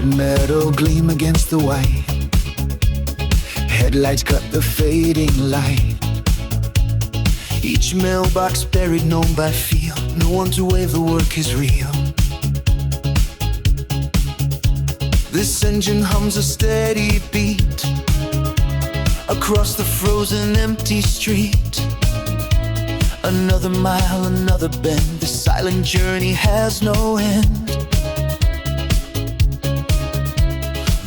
red metal gleam against the white. Headlights cut the fading light. Each mailbox buried, known by feel. No one to wave, the work is real. This engine hums a steady beat across the frozen empty street. Another mile, another bend. The silent journey has no end.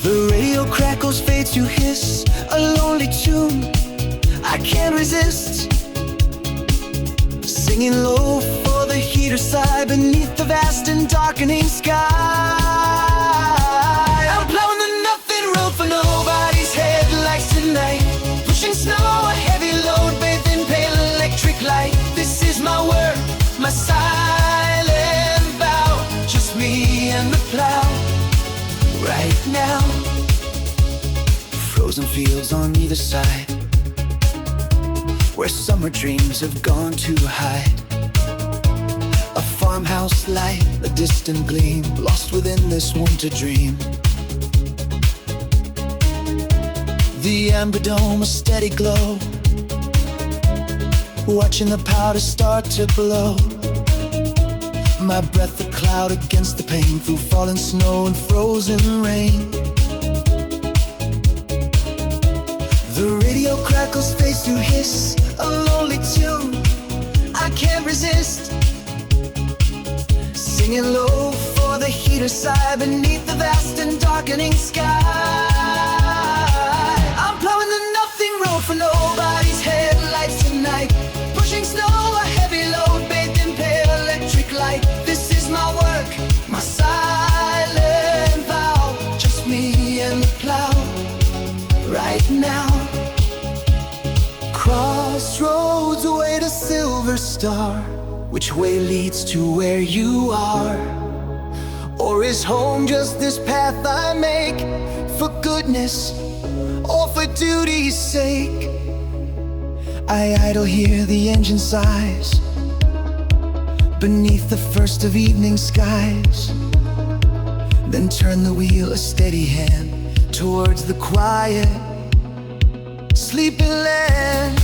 The radio crackles, fades to hiss, a lonely tune I can't resist. Singing low for the heater sigh beneath the vast and darkening sky. I'm plowing the nothing road for nobody's headlights tonight. Pushing snow, a heavy load bathed in pale electric light. This is my work, my silent vow. Just me and the plow right now. Frozen fields on either side, where summer dreams have gone to hide. A farmhouse light, a distant gleam, lost within this winter dream. The amber dome, a steady glow, watching the powder start to blow. My breath a cloud against the pane, through falling snow and frozen rain. The radio crackles, fades to hiss, a lonely tune I can't resist. Singing low for the heater sigh beneath the vast and darkening sky. I'm plowing the nothing road for nobody's headlights tonight. Pushing snow, a heavy load bathed in pale electric light. This is my work, my silent vow. Just me and the plow right now. Crossroads await a silver star. Which way leads to where you are? Or is home just this path I make, for goodness or for duty's sake? I idle here, the engine sighs beneath the first of evening skies. Then turn the wheel, a steady hand, towards the quiet sleeping land.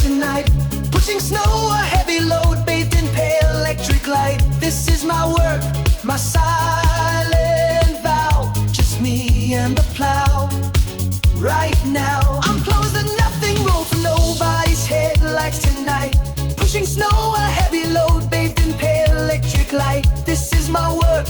Tonight, pushing snow, a heavy load bathed in pale electric light. This is my work, my silent vow. Just me and the plow right now. I'm close to nothing road for nobody's headlights tonight. Pushing snow, a heavy load bathed in pale electric light. This is my work,